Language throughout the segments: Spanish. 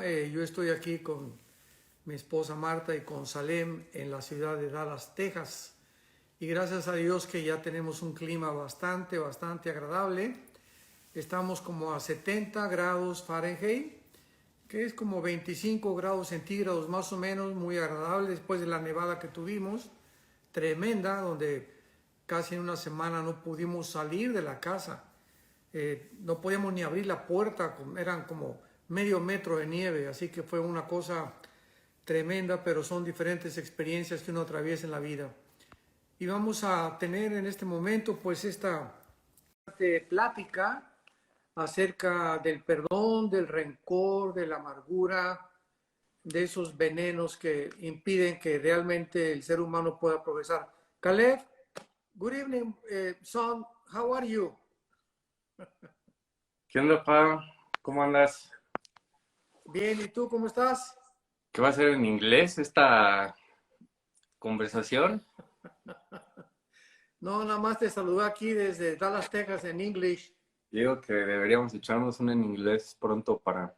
Yo estoy aquí con mi esposa Marta y con Salem en la ciudad de Dallas, Texas. Y gracias a Dios que ya tenemos un clima bastante agradable. Estamos como a 70 grados Fahrenheit, que es como 25 grados centígrados más o menos, muy agradable después de la nevada que tuvimos, tremenda, donde casi en una semana no pudimos salir de la casa. No podíamos ni abrir la puerta, eran como medio metro de nieve, así que fue una cosa tremenda, pero son diferentes experiencias que uno atraviesa en la vida. Y vamos a tener en este momento pues esta plática acerca del perdón, del rencor, de la amargura, de esos venenos que impiden que realmente el ser humano pueda progresar. Caleb, good evening, son, how are you? ¿Qué onda, pa? ¿Cómo andas? Bien, ¿y tú cómo estás? ¿Qué va a ser en inglés esta conversación? No, nada más te saludo aquí desde Dallas, Texas, en English. Digo que deberíamos echarnos un en inglés pronto para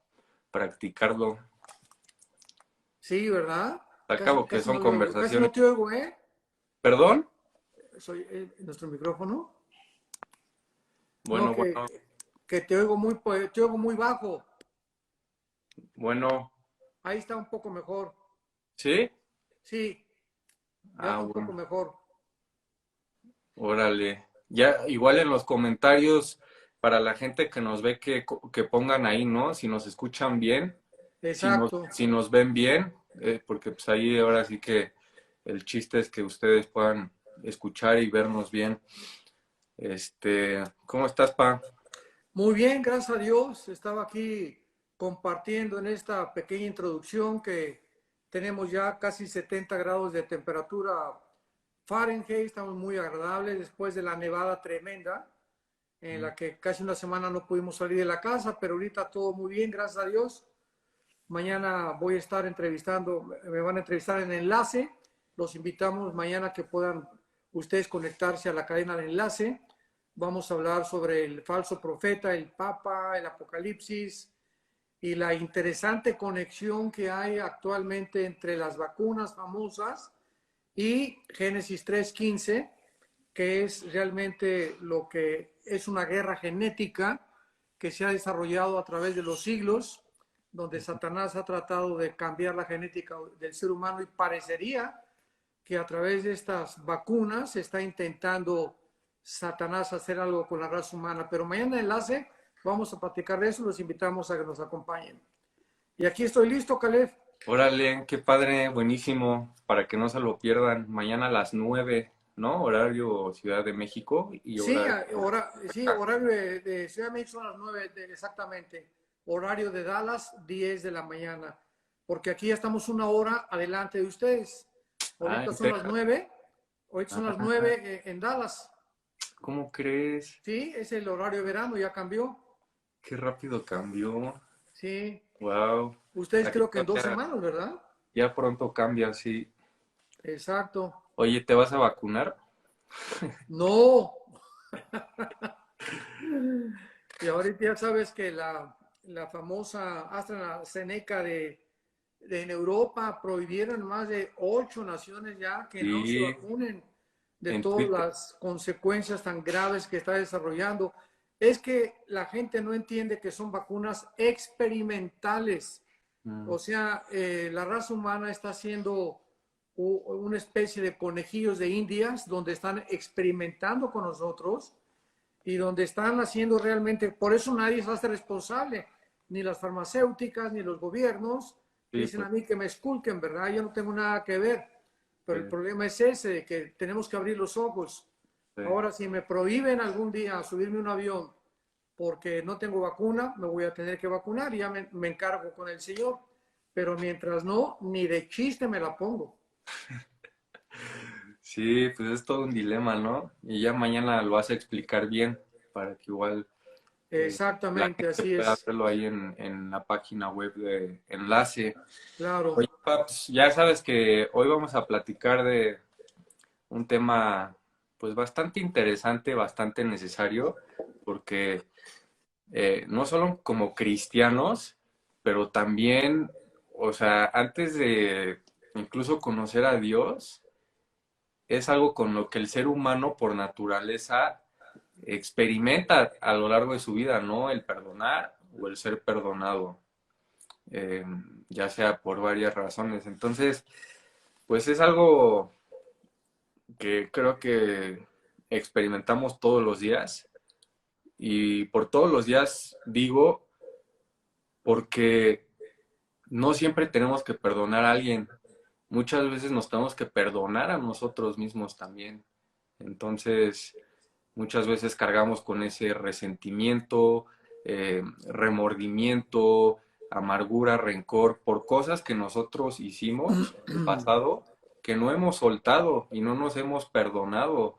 practicarlo. Sí, ¿verdad? Al cabo que son Casi conversaciones. no te oigo, ¿eh? ¿Perdón? Soy nuestro micrófono. No, Bueno, bueno, que te oigo muy bajo. bueno. Ahí está un poco mejor. ¿Sí? Sí, ya Ah, está un poco bueno. mejor. Órale. Ya, igual en los comentarios, para la gente que nos ve, que pongan ahí, ¿no? Si nos escuchan bien, Exacto. si nos ven bien, porque pues ahí ahora sí que el chiste es que ustedes puedan escuchar y vernos bien. ¿Cómo estás, pa? Muy bien, gracias a Dios. Estaba aquí compartiendo en esta pequeña introducción que tenemos ya casi 70 grados de temperatura Fahrenheit. Estamos muy agradables después de la nevada tremenda en la que casi una semana no pudimos salir de la casa, pero ahorita todo muy bien, gracias a Dios. Mañana voy a estar entrevistando, me van a entrevistar en Enlace. Los invitamos mañana que puedan ustedes conectarse a la cadena de Enlace. Vamos a hablar sobre el falso profeta, el Papa, el Apocalipsis y la interesante conexión que hay actualmente entre las vacunas famosas y Génesis 3:15, que es realmente lo que es una guerra genética que se ha desarrollado a través de los siglos, donde Satanás ha tratado de cambiar la genética del ser humano y parecería que a través de estas vacunas se está intentando Satanás hacer algo con la raza humana. Pero mañana en Enlace vamos a platicar de eso, los invitamos a que nos acompañen. Y aquí estoy listo, Caleb. Órale, qué padre, buenísimo, para que no se lo pierdan. Mañana a las 9, ¿no? Horario Ciudad de México y Sí, horario sí, acá. horario de Ciudad de México son las 9 exactamente. Horario de Dallas, 10 de la mañana. Porque aquí ya estamos una hora adelante de ustedes. Ah, Ahorita en son las Texas. 9. Ahorita son las Ah, 9 en Dallas. ¿cómo crees? Sí, es el horario de verano, ya cambió. Qué rápido cambió. Sí, Wow. ustedes Aquí creo que en 2 semanas, ¿verdad? ya pronto cambia, sí. Exacto. Oye, ¿te vas a vacunar? No. Y ahorita ya sabes que la famosa AstraZeneca en Europa prohibieron más de 8 naciones ya que no se Sí, vacunen de en todas Twitter. las consecuencias tan graves que está desarrollando. Es que la gente no entiende que son vacunas experimentales. Mm, O sea, la raza humana está haciendo una especie de conejillos de indias donde están experimentando con nosotros y donde están haciendo realmente, por eso nadie se hace responsable, ni las farmacéuticas, ni los gobiernos, sí, dicen pues, a mí que me esculquen, ¿verdad? Yo no tengo nada que ver, pero el sí, problema es ese, de que tenemos que abrir los ojos. sí. Ahora, si me prohíben algún día a subirme a un avión porque no tengo vacuna, me voy a tener que vacunar y ya me encargo con el Señor. Pero mientras no, ni de chiste me la pongo. Sí, pues es todo un dilema, ¿no? Y ya mañana lo vas a explicar bien para que igual la Exactamente, gente así pueda es. verlo ahí en la página web de Enlace. Claro. Oye, Paps, ya sabes que hoy vamos a platicar de un tema pues bastante interesante, bastante necesario, porque no solo como cristianos, pero también, o sea, antes de incluso conocer a Dios, es algo con lo que el ser humano por naturaleza experimenta a lo largo de su vida, ¿no? El perdonar o el ser perdonado, eh, ya sea por varias razones. Entonces, pues es algo que creo que experimentamos todos los días y por todos los días digo porque no siempre tenemos que perdonar a alguien. Muchas veces nos tenemos que perdonar a nosotros mismos también. Entonces, muchas veces cargamos con ese resentimiento, remordimiento, amargura, rencor por cosas que nosotros hicimos en el pasado que no hemos soltado y no nos hemos perdonado.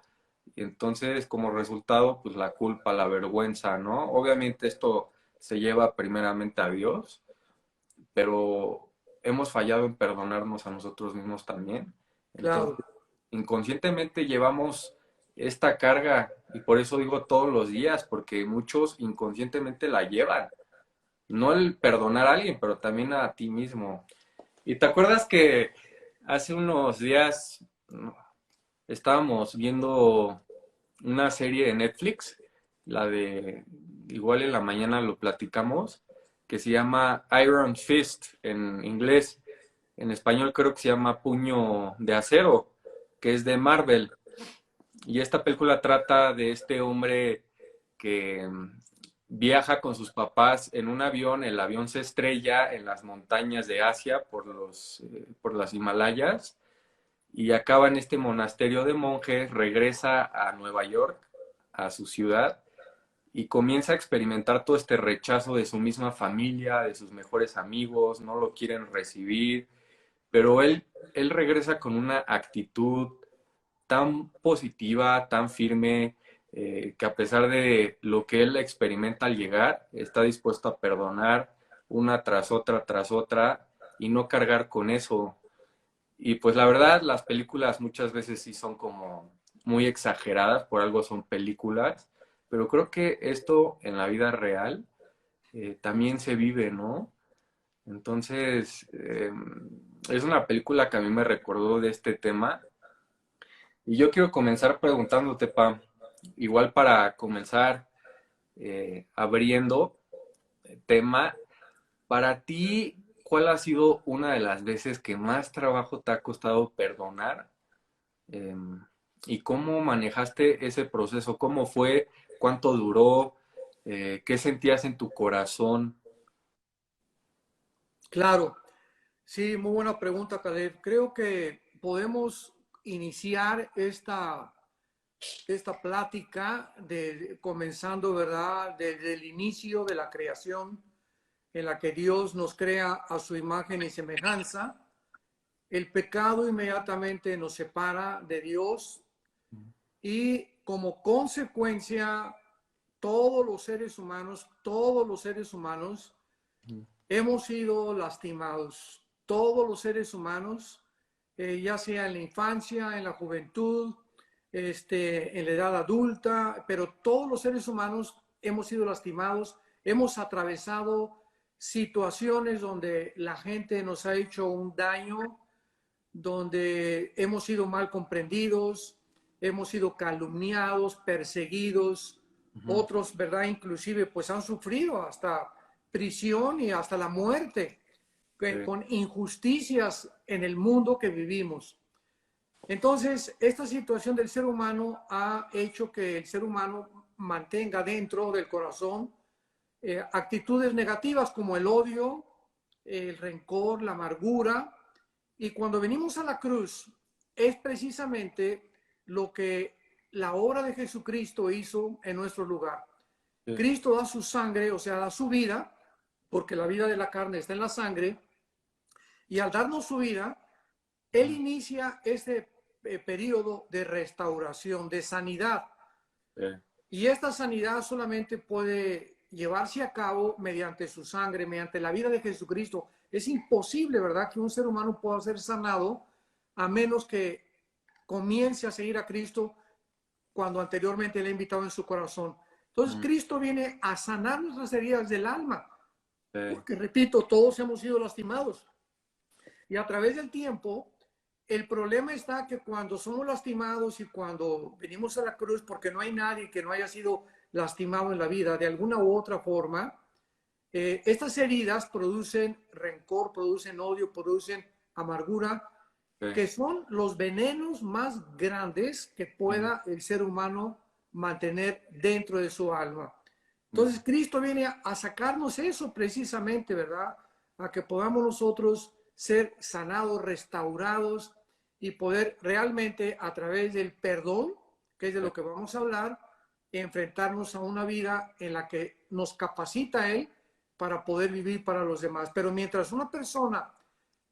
Y entonces, como resultado, pues la culpa, la vergüenza, ¿no? Obviamente esto se lleva primeramente a Dios, pero hemos fallado en perdonarnos a nosotros mismos también. Claro, Entonces, inconscientemente llevamos esta carga y por eso digo todos los días, porque muchos inconscientemente la llevan. No el perdonar a alguien, pero también a ti mismo. ¿Y te acuerdas que hace unos días estábamos viendo una serie de Netflix, la de, igual en la mañana lo platicamos, que se llama Iron Fist en inglés? En español creo que se llama Puño de Acero, que es de Marvel. Y esta película trata de este hombre que viaja con sus papás en un avión, el avión se estrella en las montañas de Asia por las Himalayas y acaba en este monasterio de monjes, regresa a Nueva York, a su ciudad, y comienza a experimentar todo este rechazo de su misma familia, de sus mejores amigos, no lo quieren recibir, pero él regresa con una actitud tan positiva, tan firme, que a pesar de lo que él experimenta al llegar, está dispuesto a perdonar una tras otra, y no cargar con eso. Y pues la verdad, las películas muchas veces sí son como muy exageradas, por algo son películas, pero creo que esto en la vida real también se vive, ¿no? Entonces, es una película que a mí me recordó de este tema. Y yo quiero comenzar preguntándote, Pam, igual para comenzar abriendo tema, para ti, ¿cuál ha sido una de las veces que más trabajo te ha costado perdonar? Eh, ¿Y cómo manejaste ese proceso? ¿Cómo fue? ¿Cuánto duró? ¿Qué sentías en tu corazón? claro. Sí, muy buena pregunta, Caleb. Creo que podemos iniciar esta plática comenzando, ¿verdad?, desde el inicio de la creación en la que Dios nos crea a su imagen y semejanza. El pecado inmediatamente nos separa de Dios y como consecuencia todos los seres humanos hemos sido lastimados. Todos los seres humanos, ya sea en la infancia, en la juventud, en la edad adulta, pero todos los seres humanos hemos sido lastimados, hemos atravesado situaciones donde la gente nos ha hecho un daño, donde hemos sido mal comprendidos, hemos sido calumniados, perseguidos, Ujú, otros, ¿verdad? Inclusive pues han sufrido hasta prisión y hasta la muerte sí, con injusticias en el mundo que vivimos. Entonces, esta situación del ser humano ha hecho que el ser humano mantenga dentro del corazón actitudes negativas como el odio, el rencor, la amargura. Y cuando venimos a la cruz, es precisamente lo que la obra de Jesucristo hizo en nuestro lugar. sí, Cristo da su sangre, o sea, da su vida, porque la vida de la carne está en la sangre, y al darnos su vida, Él inicia este periodo de restauración, de sanidad. sí, Y esta sanidad solamente puede llevarse a cabo mediante su sangre, mediante la vida de Jesucristo. Es imposible, ¿verdad?, que un ser humano pueda ser sanado a menos que comience a seguir a Cristo cuando anteriormente le ha invitado en su corazón. Entonces, mm, Cristo viene a sanar nuestras heridas del alma. Sí. Porque, repito, todos hemos sido lastimados. Y a través del tiempo, el problema está que cuando somos lastimados y cuando venimos a la cruz, porque no hay nadie que no haya sido lastimado en la vida de alguna u otra forma, estas heridas producen rencor, producen odio, producen amargura, Sí. que son los venenos más grandes que Mm, pueda el ser humano mantener dentro de su alma. Entonces mm, Cristo viene a sacarnos eso precisamente, ¿verdad? A que podamos nosotros ser sanados, restaurados y poder realmente a través del perdón, que es de sí. lo que vamos a hablar, enfrentarnos a una vida en la que nos capacita Él para poder vivir para los demás. Pero mientras una persona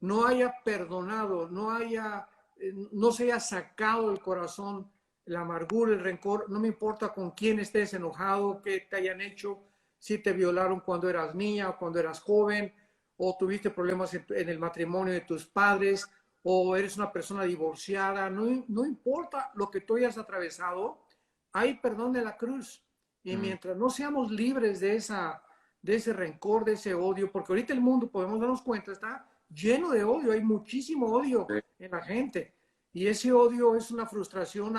no haya perdonado, no se haya sacado del corazón la amargura, el rencor, no me importa con quién estés enojado, qué te hayan hecho, si te violaron cuando eras niña o cuando eras joven, o tuviste problemas en el matrimonio de tus padres, o eres una persona divorciada, no importa lo que tú hayas atravesado, hay perdón de la cruz. Y Mm, mientras no seamos libres de ese rencor, de ese odio, porque ahorita el mundo, podemos darnos cuenta, está lleno de odio, hay muchísimo odio sí. en la gente. Y ese odio es una frustración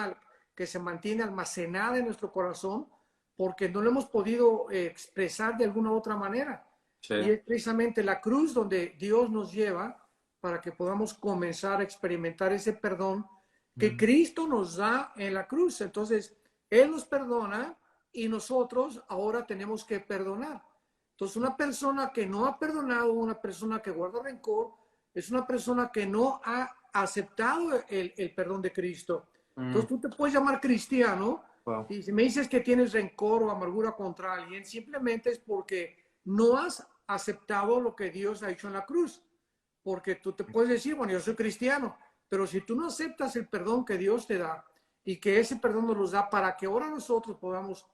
que se mantiene almacenada en nuestro corazón porque no lo hemos podido expresar de alguna otra manera. Sí. Y es precisamente la cruz donde Dios nos lleva para que podamos comenzar a experimentar ese perdón que Mm, Cristo nos da en la cruz. Entonces, Él nos perdona y nosotros ahora tenemos que perdonar. Entonces, una persona que no ha perdonado, una persona que guarda rencor, es una persona que no ha aceptado el perdón de Cristo. mm, Entonces, tú te puedes llamar cristiano wow. y si me dices que tienes rencor o amargura contra alguien, simplemente es porque no has aceptado lo que Dios ha hecho en la cruz. Porque tú te puedes decir, bueno, yo soy cristiano, pero si tú no aceptas el perdón que Dios te da y que ese perdón nos los da para que ahora nosotros podamos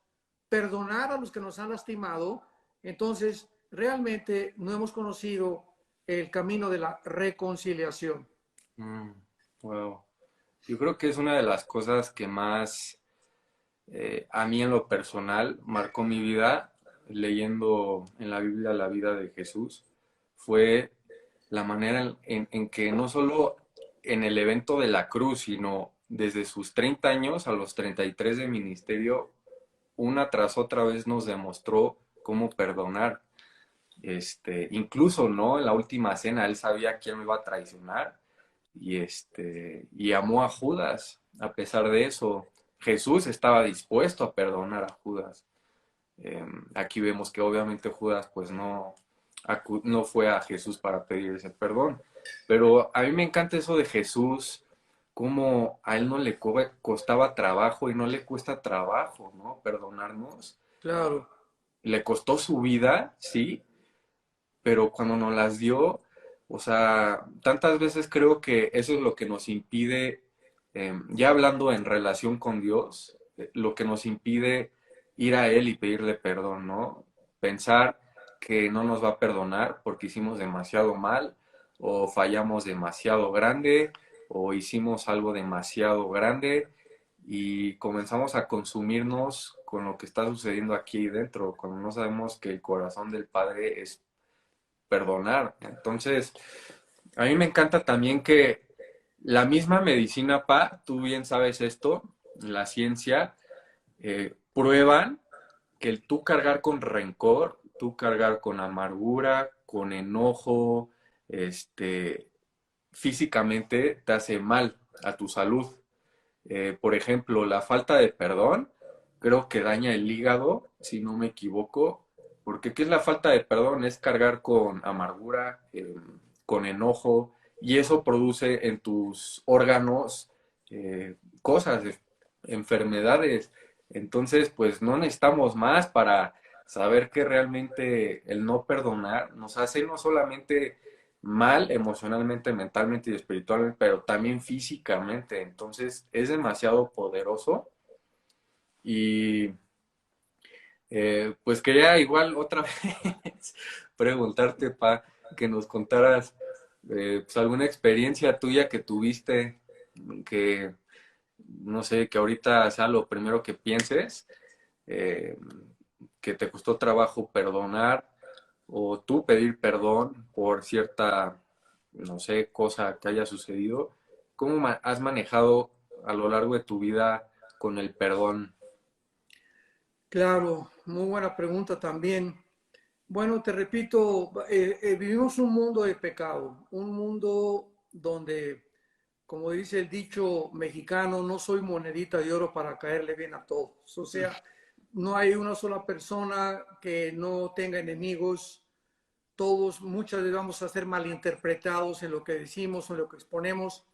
perdonar a los que nos han lastimado, entonces realmente no hemos conocido el camino de la reconciliación. Mm, wow. Yo creo que es una de las cosas que más a mí en lo personal marcó mi vida leyendo en la Biblia la vida de Jesús. Fue la manera en que no solo en el evento de la cruz, sino desde sus 30 años a los 33 de ministerio, una tras otra vez nos demostró cómo perdonar. Incluso, ¿no? En la última cena él sabía quién lo iba a traicionar y amó a Judas. A pesar de eso, Jesús estaba dispuesto a perdonar a Judas. Aquí vemos que obviamente Judas pues no fue a Jesús para pedir ese perdón. Pero a mí me encanta eso de Jesús, cómo a él no le costaba trabajo y no le cuesta trabajo, ¿no? Perdonarnos. Claro, Le costó su vida, sí, pero cuando nos las dio, o sea, tantas veces creo que eso es lo que nos impide, ya hablando en relación con Dios, lo que nos impide ir a Él y pedirle perdón, ¿no? Pensar que no nos va a perdonar porque hicimos demasiado mal o fallamos demasiado grande o hicimos algo demasiado grande y comenzamos a consumirnos con lo que está sucediendo aquí dentro, cuando no sabemos que el corazón del Padre es perdonar. Entonces, a mí me encanta también que la misma medicina, tú bien sabes esto, la ciencia, prueban que el tú cargar con rencor, tú cargar con amargura, con enojo, este, físicamente te hace mal a tu salud. Por ejemplo, la falta de perdón creo que daña el hígado, si no me equivoco, porque ¿qué es la falta de perdón? Es cargar con amargura, con enojo, y eso produce en tus órganos cosas, enfermedades. Entonces, pues no necesitamos más para saber que realmente el no perdonar nos hace no solamente mal emocionalmente, mentalmente y espiritualmente, pero también físicamente. Entonces es demasiado poderoso y pues quería igual otra vez preguntarte, que nos contaras pues, alguna experiencia tuya que tuviste, que no sé, que ahorita sea lo primero que pienses, eh, que te costó trabajo perdonar o tú pedir perdón por cierta, no sé, cosa que haya sucedido. ¿Cómo has manejado a lo largo de tu vida con el perdón? Claro, muy buena pregunta también. Bueno, te repito, vivimos un mundo de pecado, un mundo donde, como dice el dicho mexicano, no soy monedita de oro para caerle bien a todos. O sea, no hay una sola persona que no tenga enemigos. Todos, muchas veces vamos a ser malinterpretados en lo que decimos o en lo que exponemos.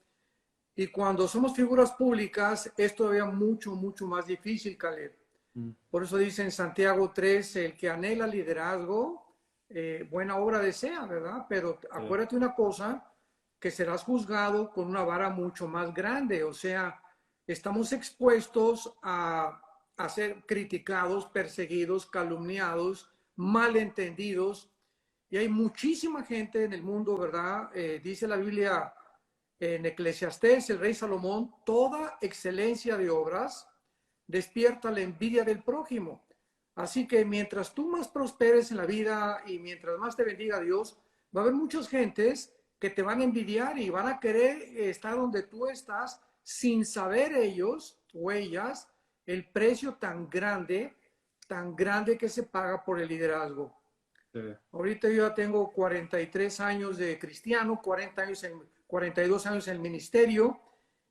Y cuando somos figuras públicas, es todavía mucho, mucho más difícil, Caleb. Mm, Por eso dice en Santiago 3, el que anhela liderazgo, buena obra desea, ¿verdad? Pero sí. acuérdate una cosa, que serás juzgado con una vara mucho más grande. O sea, estamos expuestos a ser criticados, perseguidos, calumniados, malentendidos. Y hay muchísima gente en el mundo, ¿verdad? Dice la Biblia en Eclesiastés, el rey Salomón, toda excelencia de obras despierta la envidia del prójimo. Así que mientras tú más prosperes en la vida y mientras más te bendiga Dios, va a haber muchas gentes que te van a envidiar y van a querer estar donde tú estás sin saber ellos o ellas el precio tan grande que se paga por el liderazgo. Sí. Ahorita yo ya tengo 43 años de cristiano, 42 años en el ministerio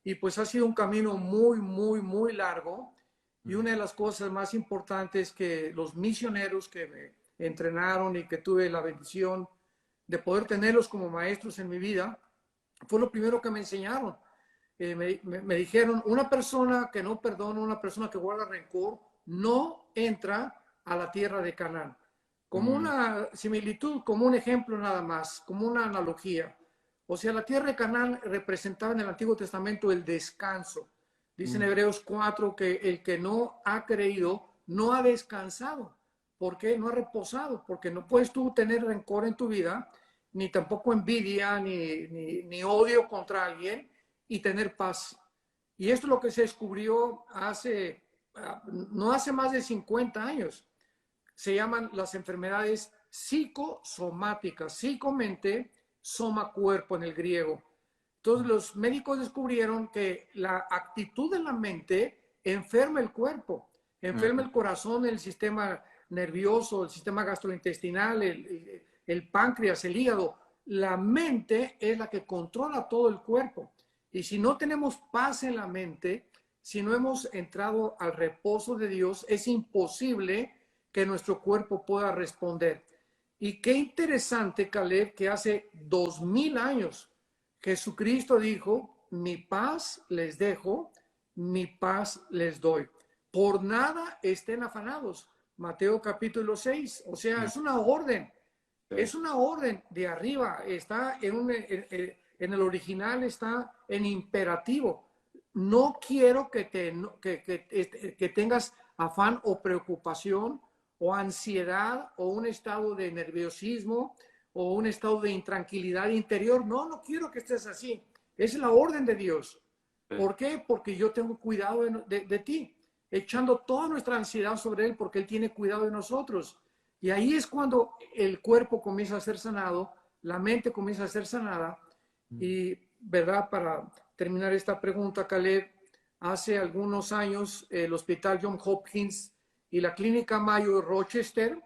y pues ha sido un camino muy, muy, muy largo. Y Mm, una de las cosas más importantes que los misioneros que me entrenaron y que tuve la bendición de poder tenerlos como maestros en mi vida, fue lo primero que me enseñaron. Me dijeron, una persona que no perdona, una persona que guarda rencor, no entra a la tierra de Canaán. Como mm, una similitud, como un ejemplo nada más, como una analogía. O sea, la tierra de Canaán representaba en el Antiguo Testamento el descanso. Dice en mm, Hebreos 4 que el que no ha creído no ha descansado. ¿Por qué? No ha reposado, porque no puedes tú tener rencor en tu vida, ni tampoco envidia, ni odio contra alguien y tener paz. Y esto es lo que se descubrió no hace más de 50 años. Se llaman las enfermedades psicosomáticas, psicomente, soma cuerpo en el griego. Entonces los médicos descubrieron que la actitud de la mente enferma el cuerpo, enferma mm, el corazón, el sistema nervioso, el sistema gastrointestinal, el páncreas, el hígado. La mente es la que controla todo el cuerpo. Y si no tenemos paz en la mente, si no hemos entrado al reposo de Dios, es imposible que nuestro cuerpo pueda responder. Y qué interesante, Caleb, que hace 2000 años Jesucristo dijo, mi paz les dejo, mi paz les doy. Por nada estén afanados. Mateo capítulo 6. O sea, mm, sí, es una orden de arriba, está en el original, está en imperativo. No quiero que tengas afán o preocupación o ansiedad o un estado de nerviosismo o un estado de intranquilidad interior. No, no quiero que estés así. Es la orden de Dios. sí, ¿Por qué? Porque yo tengo cuidado de ti, echando toda nuestra ansiedad sobre Él porque Él tiene cuidado de nosotros. Y ahí es cuando el cuerpo comienza a ser sanado, la mente comienza a ser sanada. mm, Y, ¿verdad? Para terminar esta pregunta, Caleb, hace algunos años el Hospital John Hopkins y la Clínica Mayo de Rochester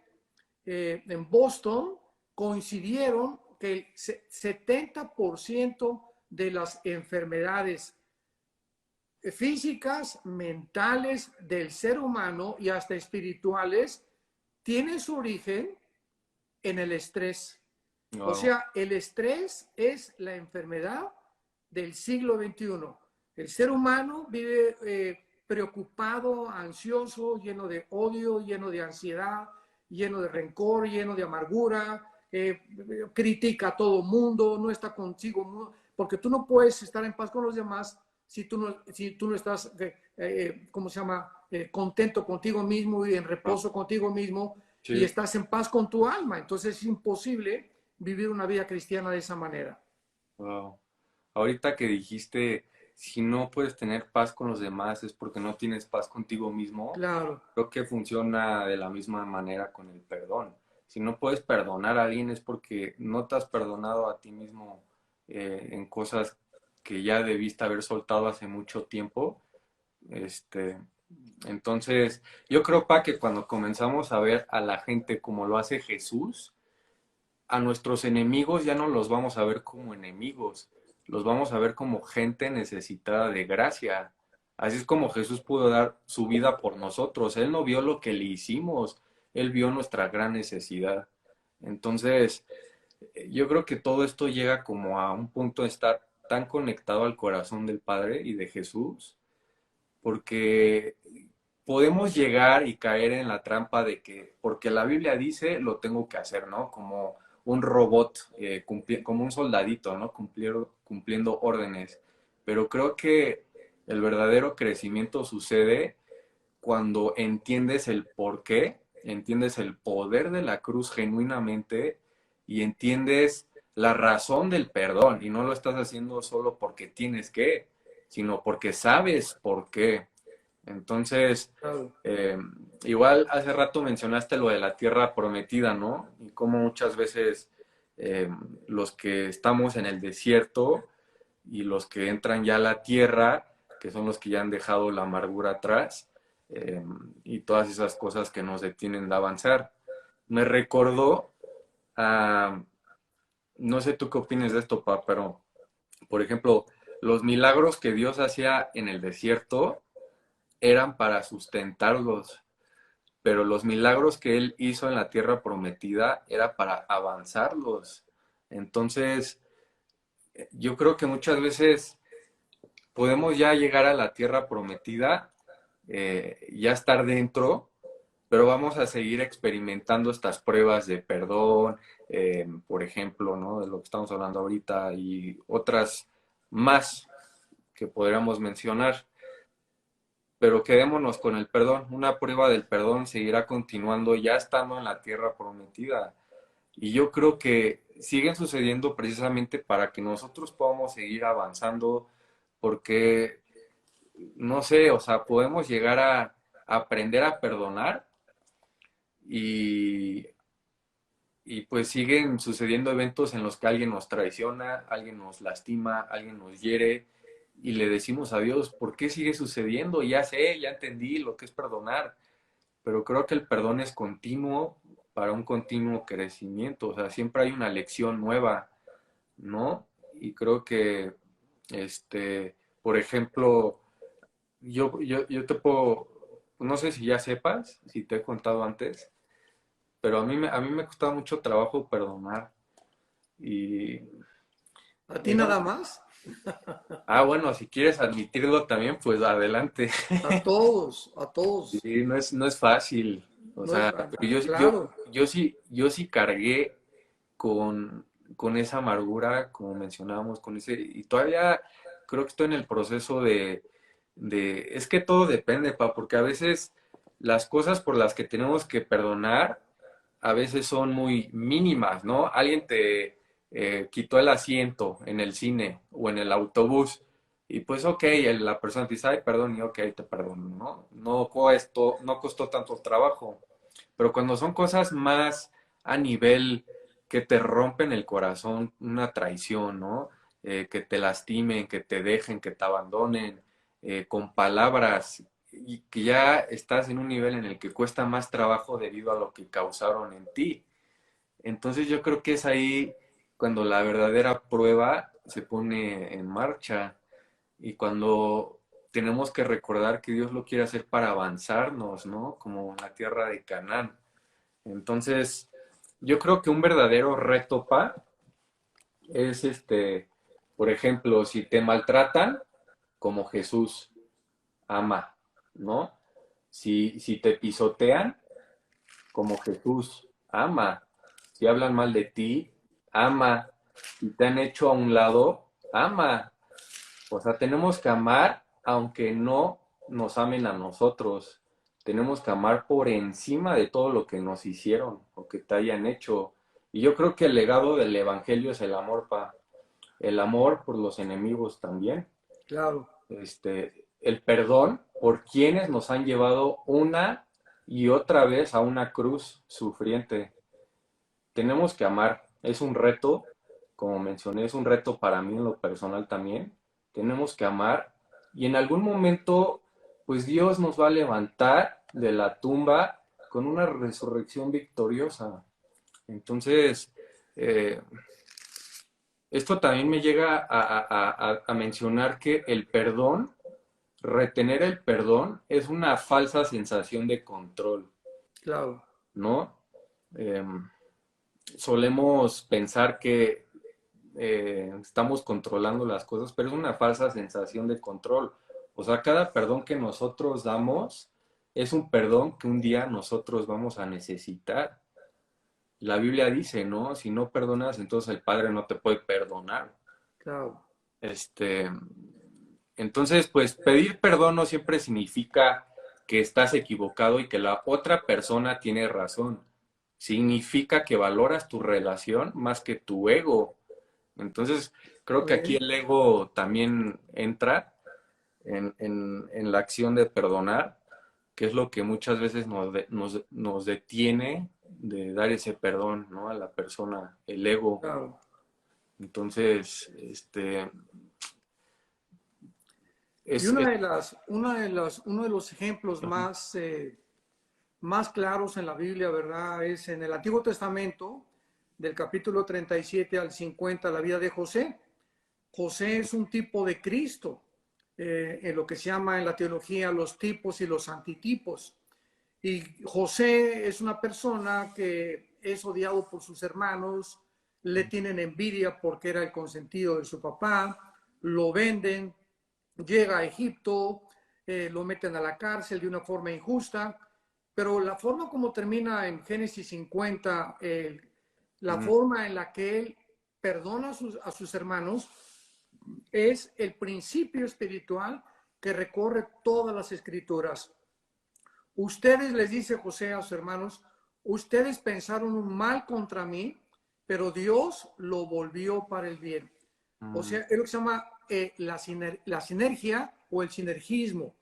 en Boston coincidieron que el 70% de las enfermedades físicas, mentales del ser humano y hasta espirituales tienen su origen en el estrés. O wow, sea, el estrés es la enfermedad del siglo XXI. El ser humano vive preocupado, ansioso, lleno de odio, lleno de ansiedad, lleno de rencor, lleno de amargura, critica a todo mundo, no está consigo, porque tú no puedes estar en paz con los demás si tú no estás, ¿cómo se llama?, contento contigo mismo y en wow, reposo contigo mismo y sí, estás en paz con tu alma. Entonces es imposible vivir una vida cristiana de esa manera. wow. Ahorita que dijiste, si no puedes tener paz con los demás es porque no tienes paz contigo mismo, Claro, creo que funciona de la misma manera con el perdón. Si no puedes perdonar a alguien es porque no te has perdonado a ti mismo en cosas que ya debiste haber soltado hace mucho tiempo. Este, entonces, yo creo, Pa, que cuando comenzamos a ver a la gente como lo hace Jesús, a nuestros enemigos ya no los vamos a ver como enemigos, los vamos a ver como gente necesitada de gracia. Así es como Jesús pudo dar su vida por nosotros. Él no vio lo que le hicimos, él vio nuestra gran necesidad. Entonces, yo creo que todo esto llega como a un punto de estar tan conectado al corazón del Padre y de Jesús, porque podemos llegar y caer en la trampa de que, porque la Biblia dice, lo tengo que hacer, ¿no? Como un robot, como un soldadito, ¿no? Cumpliendo órdenes. Pero creo que el verdadero crecimiento sucede cuando entiendes el por qué, entiendes el poder de la cruz genuinamente y entiendes la razón del perdón y no lo estás haciendo solo porque tienes que, sino porque sabes por qué. Entonces, Claro. eh, igual hace rato mencionaste lo de la tierra prometida, ¿no? Y cómo muchas veces eh, los que estamos en el desierto y los que entran ya a la tierra, que son los que ya han dejado la amargura atrás, eh, y todas esas cosas que nos detienen de avanzar. Me recordó a, no sé tú qué opinas de esto, Pa, pero por ejemplo, los milagros que Dios hacía en el desierto eran para sustentarlos, pero los milagros que Él hizo en la tierra prometida era para avanzarlos. Entonces, yo creo que muchas veces podemos ya llegar a la tierra prometida, ya estar dentro, pero vamos a seguir experimentando estas pruebas de perdón, por ejemplo, ¿no? De lo que estamos hablando ahorita y otras más que podríamos mencionar. Pero quedémonos con el perdón. Una prueba del perdón seguirá continuando ya estando en la tierra prometida. Y yo creo que siguen sucediendo precisamente para que nosotros podamos seguir avanzando, porque, no sé, o sea, podemos llegar a aprender a perdonar y, y pues siguen sucediendo eventos en los que alguien nos traiciona, alguien nos lastima, alguien nos hiere y le decimos a Dios, ¿por qué sigue sucediendo? Ya sé, ya entendí lo que es perdonar, pero creo que el perdón es continuo para un continuo crecimiento, o sea, siempre hay una lección nueva, ¿no? Y creo que, por ejemplo, yo te puedo, no sé si ya sepas, si te he contado antes, pero a mí me ha costado mucho trabajo perdonar. Y, ¿A ti y no, nada más? bueno, si quieres admitirlo también, pues adelante. A todos. Sí, no es fácil. O No es, sea, pero claro, yo sí cargué con, con esa amargura, como mencionábamos, con ese, y todavía creo que estoy en el proceso es que todo depende, porque a veces las cosas por las que tenemos que perdonar, a veces son muy mínimas, ¿no? Alguien te quitó el asiento en el cine o en el autobús, y pues ok, la persona te dice, ay, perdón, y ok, te perdono, ¿no? No costó tanto trabajo. Pero cuando son cosas más a nivel que te rompen el corazón, una traición, ¿no? Que te lastimen, que te dejen, que te abandonen, con palabras, y que ya estás en un nivel en el que cuesta más trabajo debido a lo que causaron en ti. Entonces yo creo que es ahí cuando la verdadera prueba se pone en marcha y cuando tenemos que recordar que Dios lo quiere hacer para avanzarnos, ¿no? Como en la tierra de Canaán. Entonces, yo creo que un verdadero reto, Pa, es por ejemplo, si te maltratan, como Jesús ama, ¿no? Si te pisotean, como Jesús ama. Si hablan mal de ti, ama. Si te han hecho a un lado, ama. O sea, tenemos que amar aunque no nos amen a nosotros. Tenemos que amar por encima de todo lo que nos hicieron o que te hayan hecho. Y yo creo que el legado del Evangelio es el amor, Pa. El amor por los enemigos también. claro. El perdón por quienes nos han llevado una y otra vez a una cruz sufriente. tenemos que amar. Es un reto, como mencioné, es un reto para mí en lo personal también. Tenemos que amar y en algún momento, pues Dios nos va a levantar de la tumba con una resurrección victoriosa. Entonces, eh, esto también me llega a mencionar que el perdón, retener el perdón, es una falsa sensación de control, Claro, ¿no? Em, Solemos pensar que estamos controlando las cosas, pero es una falsa sensación de control. O sea, cada perdón que nosotros damos es un perdón que un día nosotros vamos a necesitar. La Biblia dice, ¿no? Si no perdonas, entonces el Padre no te puede perdonar. claro. Este, entonces, pues pedir perdón no siempre significa que estás equivocado y que la otra persona tiene razón. Significa que valoras tu relación más que tu ego. Entonces, creo que aquí Amén. el ego también entra en la acción de perdonar, que es lo que muchas veces nos detiene de dar ese perdón, ¿no? A la persona, el ego. Claro. Entonces, Y es uno de los ejemplos más claros en la Biblia, ¿verdad? Es en el Antiguo Testamento, del capítulo 37 al 50, la vida de José. José es un tipo de Cristo, en lo que se llama en la teología los tipos y los antitipos. Y José es una persona que es odiado por sus hermanos, le tienen envidia porque era el consentido de su papá, lo venden, llega a Egipto, lo meten a la cárcel de una forma injusta, pero la forma como termina en Génesis 50, la forma en la que él perdona a sus hermanos, es el principio espiritual que recorre todas las escrituras. Ustedes, les dice José a sus hermanos, ustedes pensaron un mal contra mí, pero Dios lo volvió para el bien. O sea, es lo que se llama la sinergia o el sinergismo,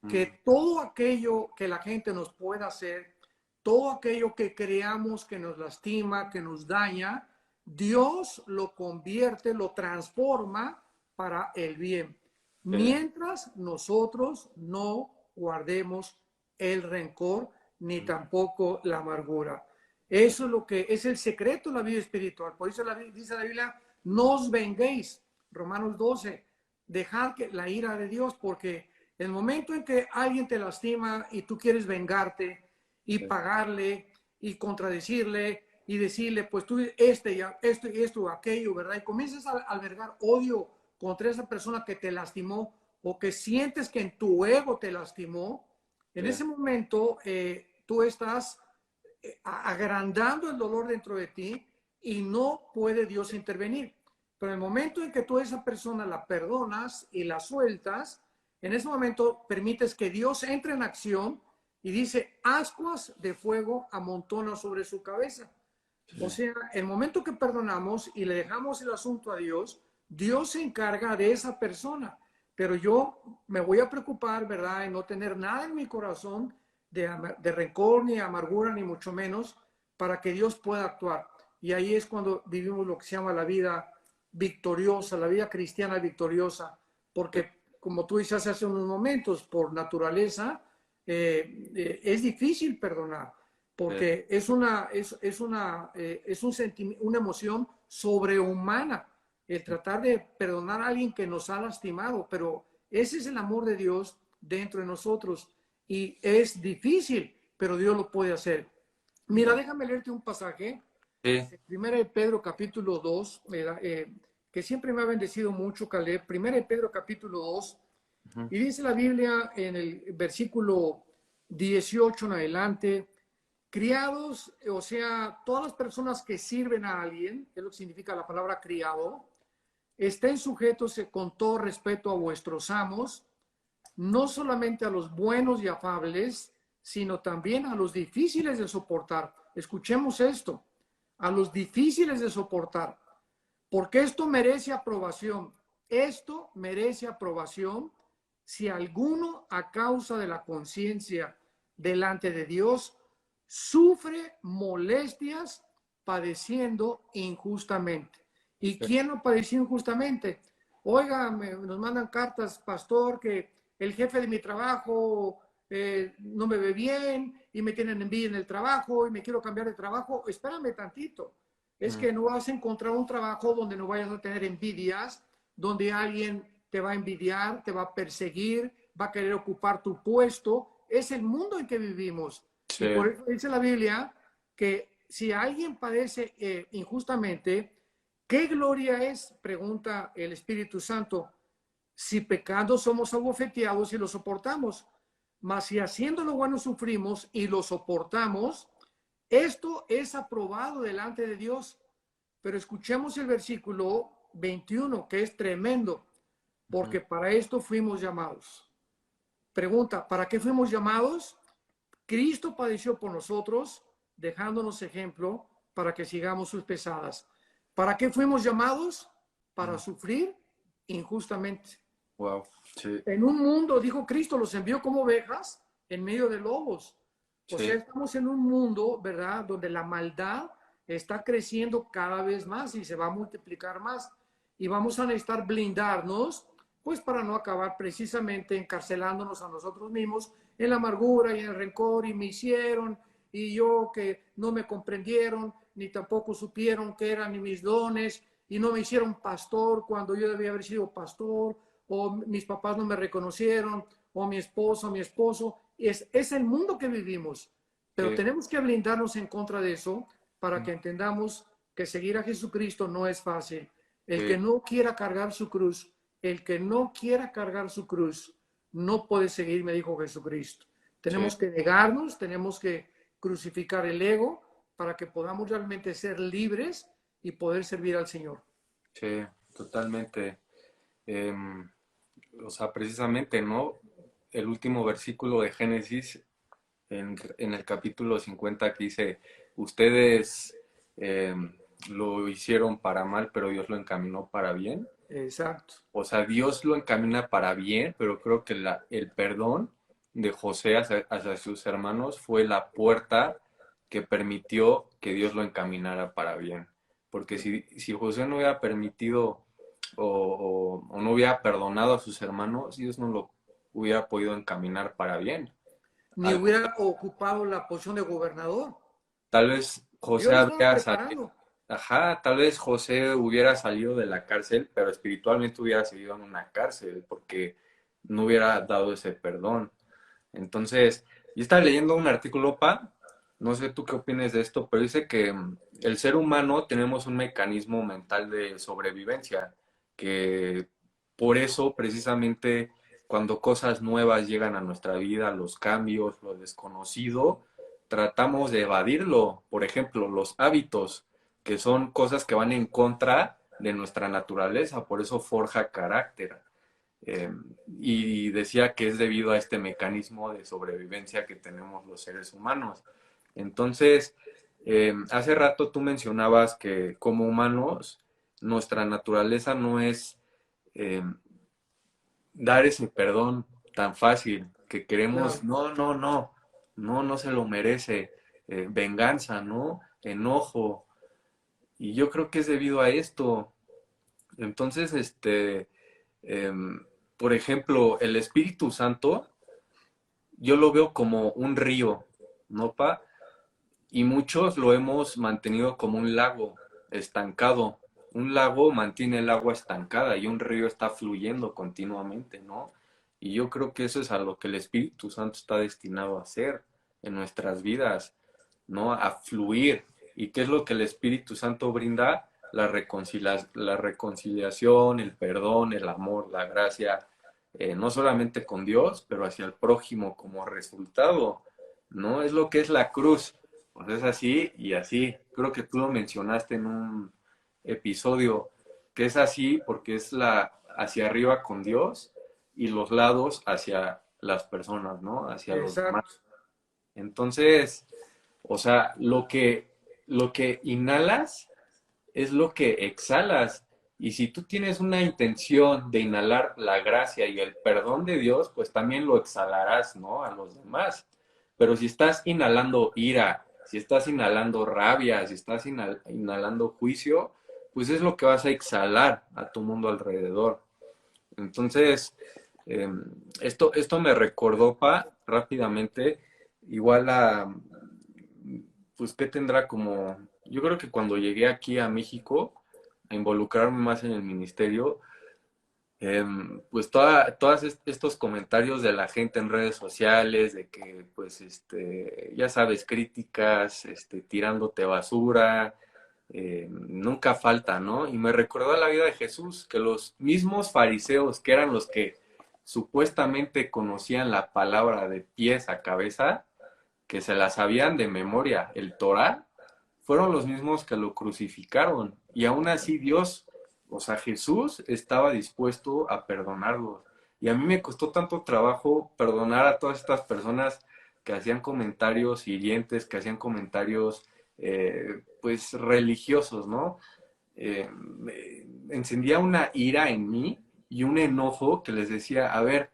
que todo aquello que la gente nos pueda hacer, todo aquello que creamos que nos lastima, que nos daña, Dios lo convierte, lo transforma para el bien, mientras nosotros no guardemos el rencor ni tampoco la amargura. Eso es lo que es el secreto de la vida espiritual. Por eso dice la Biblia, no os venguéis, Romanos 12, dejad que la ira de Dios, porque el momento en que alguien te lastima y tú quieres vengarte y pagarle y contradecirle y decirle, pues tú esto y esto, aquello, ¿verdad? Y comienzas a albergar odio contra esa persona que te lastimó o que sientes que en tu ego te lastimó, en ese momento tú estás agrandando el dolor dentro de ti y no puede Dios intervenir. Pero en el momento en que tú a esa persona la perdonas y la sueltas, en ese momento permites que Dios entre en acción y dice, ascuas de fuego amontona sobre su cabeza. O sea, el momento que perdonamos y le dejamos el asunto a Dios, Dios se encarga de esa persona. Pero yo me voy a preocupar, ¿verdad?, en no tener nada en mi corazón de rencor, ni amargura, ni mucho menos, para que Dios pueda actuar. Y ahí es cuando vivimos lo que se llama la vida victoriosa, la vida cristiana victoriosa, porque como tú dices hace unos momentos, por naturaleza, es difícil perdonar porque es una emoción sobrehumana el tratar de perdonar a alguien que nos ha lastimado, pero ese es el amor de Dios dentro de nosotros y es difícil, pero Dios lo puede hacer. Mira, déjame leerte un pasaje, Primera de Pedro capítulo 2, que siempre me ha bendecido mucho, Caleb, Primera de Pedro capítulo 2, y dice la Biblia en el versículo 18 en adelante, criados, o sea, todas las personas que sirven a alguien, que es lo que significa la palabra criado, estén sujetos con todo respeto a vuestros amos, no solamente a los buenos y afables, sino también a los difíciles de soportar. Escuchemos esto, a los difíciles de soportar, porque esto merece aprobación. Esto merece aprobación si alguno a causa de la conciencia delante de Dios sufre molestias padeciendo injustamente. ¿Y quién no padeció injustamente? Oiga, nos mandan cartas, pastor, que el jefe de mi trabajo no me ve bien y me tienen envidia en el trabajo y me quiero cambiar de trabajo. Espérame tantito. Es que no vas a encontrar un trabajo donde no vayas a tener envidias, donde alguien te va a envidiar, te va a perseguir, va a querer ocupar tu puesto. Es el mundo en que vivimos. Sí, Y por eso dice la Biblia que si alguien padece injustamente, ¿qué gloria es? Pregunta el Espíritu Santo. Si pecando somos abofeteados y lo soportamos, mas si haciendo lo bueno sufrimos y lo soportamos, esto es aprobado delante de Dios. Pero escuchemos el versículo 21, que es tremendo, porque para esto fuimos llamados. Pregunta, ¿para qué fuimos llamados? Cristo padeció por nosotros, dejándonos ejemplo para que sigamos sus pesadas. ¿Para qué fuimos llamados? Para sufrir injustamente. wow, sí, En un mundo, dijo Cristo, los envió como ovejas en medio de lobos. O sea, sí, estamos en un mundo, ¿verdad?, donde la maldad está creciendo cada vez más y se va a multiplicar más. Y vamos a necesitar blindarnos, pues para no acabar precisamente encarcelándonos a nosotros mismos en la amargura y en el rencor, y me hicieron, y yo que no me comprendieron, ni tampoco supieron que eran ni mis dones, y no me hicieron pastor cuando yo debía haber sido pastor, o mis papás no me reconocieron, o mi esposo, mi esposo. Es el mundo que vivimos, pero sí, tenemos que blindarnos en contra de eso para que entendamos que seguir a Jesucristo no es fácil. El que sí, no quiera cargar su cruz, el que no quiera cargar su cruz, no puede seguir, me dijo Jesucristo. sí, Tenemos que negarnos, tenemos que crucificar el ego para que podamos realmente ser libres y poder servir al Señor. sí, totalmente. O sea, precisamente, ¿no? El último versículo de Génesis, en el capítulo 50, que dice, ustedes lo hicieron para mal, pero Dios lo encaminó para bien. Exacto. O sea, Dios lo encamina para bien, pero creo que el perdón de José hacia sus hermanos fue la puerta que permitió que Dios lo encaminara para bien. Porque si José no hubiera permitido o no hubiera perdonado a sus hermanos, Dios no lo hubiera podido encaminar para bien. Ni Al- hubiera ocupado la posición de gobernador. Tal vez Dios José lo estaba habría salido, preparando. ajá, tal vez José hubiera salido de la cárcel, pero espiritualmente hubiera seguido en una cárcel porque no hubiera dado ese perdón. Entonces, yo estaba leyendo un artículo, no sé tú qué opinas de esto, pero dice que el ser humano tenemos un mecanismo mental de sobrevivencia, que por eso precisamente cuando cosas nuevas llegan a nuestra vida, los cambios, lo desconocido, tratamos de evadirlo. Por ejemplo, los hábitos, que son cosas que van en contra de nuestra naturaleza, por eso forja carácter. Eh, y decía que es debido a este mecanismo de sobrevivencia que tenemos los seres humanos. Entonces, hace rato tú mencionabas que como humanos, nuestra naturaleza no es eh, dar ese perdón tan fácil, que queremos, Claro. no se lo merece, venganza, ¿no? Enojo. Y yo creo que es debido a esto. Entonces, por ejemplo, el Espíritu Santo, yo lo veo como un río, ¿no, pa? Y muchos lo hemos mantenido como un lago estancado. Un lago mantiene el agua estancada y un río está fluyendo continuamente, ¿no? Y yo creo que eso es a lo que el Espíritu Santo está destinado a hacer en nuestras vidas, ¿no? A fluir. ¿Y qué es lo que el Espíritu Santo brinda? La reconciliación, el perdón, el amor, la gracia, no solamente con Dios, pero hacia el prójimo como resultado, ¿no? Es lo que es la cruz. Pues es así y así. Creo que tú lo mencionaste en un episodio, que es así porque es la hacia arriba con Dios y los lados hacia las personas, ¿no? Hacia los demás. Exacto. Entonces, o sea, lo que inhalas es lo que exhalas. Y si tú tienes una intención de inhalar la gracia y el perdón de Dios, pues también lo exhalarás, ¿no? A los demás. Pero si estás inhalando ira, Si estás inhalando rabia, si estás inhalando juicio, pues es lo que vas a exhalar a tu mundo alrededor. Entonces, eh, esto me recordó, rápidamente, igual pues, ¿qué tendrá como? Yo creo que cuando llegué aquí a México, a involucrarme más en el ministerio, pues todas estos comentarios de la gente en redes sociales, de que, pues, ya sabes, críticas, tirándote basura, nunca falta, ¿no? Y me recordó la vida de Jesús, que los mismos fariseos, que eran los que supuestamente conocían la palabra de pies a cabeza, que se la sabían de memoria, el Torá, fueron los mismos que lo crucificaron. Y aún así Dios, o sea, Jesús estaba dispuesto a perdonarlos. Y a mí me costó tanto trabajo perdonar a todas estas personas que hacían comentarios hirientes, que hacían comentarios, pues, religiosos, ¿no? Encendía una ira en mí y un enojo que les decía, a ver,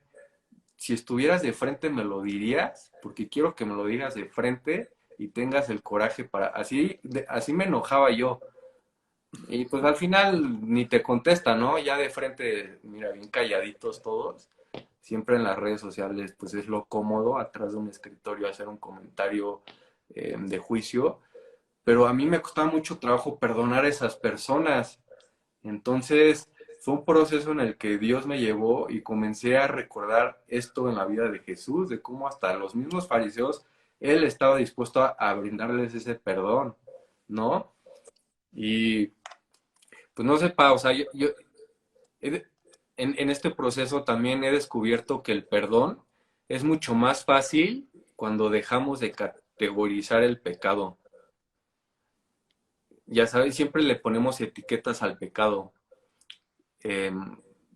si estuvieras de frente me lo dirías, porque quiero que me lo digas de frente y tengas el coraje para... Así me enojaba yo. Y pues al final ni te contesta, ¿no? Ya de frente, mira, bien calladitos todos. Siempre en las redes sociales, pues es lo cómodo, atrás de un escritorio, hacer un comentario de juicio. Pero a mí me costaba mucho trabajo perdonar a esas personas. Entonces, fue un proceso en el que Dios me llevó y comencé a recordar esto en la vida de Jesús, de cómo hasta los mismos fariseos, Él estaba dispuesto a brindarles ese perdón, ¿no? Y pues no sé, o sea, he de- en este proceso también he descubierto que el perdón es mucho más fácil cuando dejamos de categorizar el pecado. Ya sabes, siempre le ponemos etiquetas al pecado. Eh,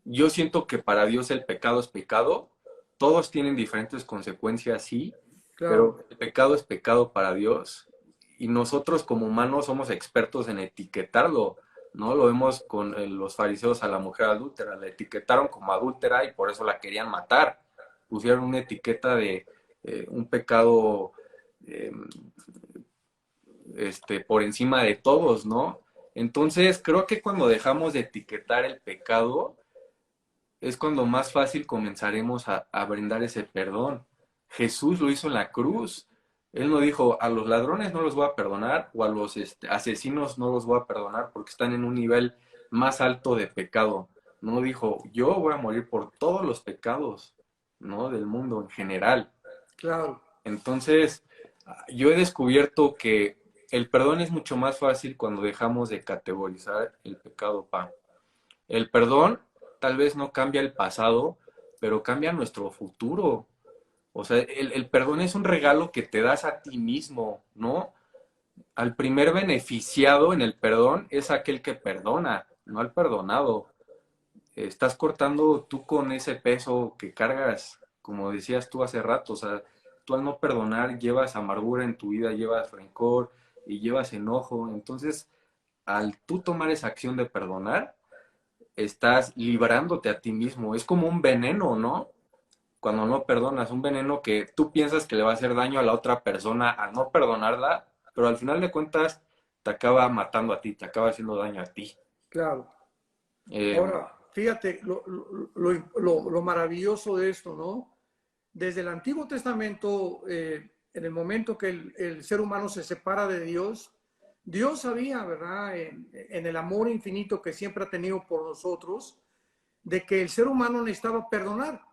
yo siento que para Dios el pecado es pecado. Todos tienen diferentes consecuencias, sí, Claro, pero el pecado es pecado para Dios. Y nosotros como humanos somos expertos en etiquetarlo, ¿no? Lo vemos con los fariseos a la mujer adúltera. La etiquetaron como adúltera y por eso la querían matar. Pusieron una etiqueta de un pecado eh, por encima de todos, ¿no? Entonces, creo que cuando dejamos de etiquetar el pecado, es cuando más fácil comenzaremos a brindar ese perdón. Jesús lo hizo en la cruz. Él no dijo, a los ladrones no los voy a perdonar o a los asesinos no los voy a perdonar porque están en un nivel más alto de pecado. No dijo, yo voy a morir por todos los pecados, ¿no? Del mundo en general. claro. Entonces, yo he descubierto que el perdón es mucho más fácil cuando dejamos de categorizar el pecado, el perdón tal vez no cambia el pasado, pero cambia nuestro futuro. O sea, el perdón es un regalo que te das a ti mismo, ¿no? Al primer beneficiado en el perdón es aquel que perdona, no al perdonado. Estás cortando tú con ese peso que cargas, como decías tú hace rato, o sea, tú al no perdonar llevas amargura en tu vida, llevas rencor y llevas enojo. Entonces, al tú tomar esa acción de perdonar, estás librándote a ti mismo. Es como un veneno, ¿no? Cuando no perdonas, un veneno que tú piensas que le va a hacer daño a la otra persona al no perdonarla, pero al final de cuentas te acaba matando a ti, te acaba haciendo daño a ti. Claro. Eh, Ahora, fíjate lo maravilloso de esto, ¿no? Desde el Antiguo Testamento, en el momento que el ser humano se separa de Dios, Dios sabía, ¿verdad? En el amor infinito que siempre ha tenido por nosotros, de que el ser humano necesitaba perdonar.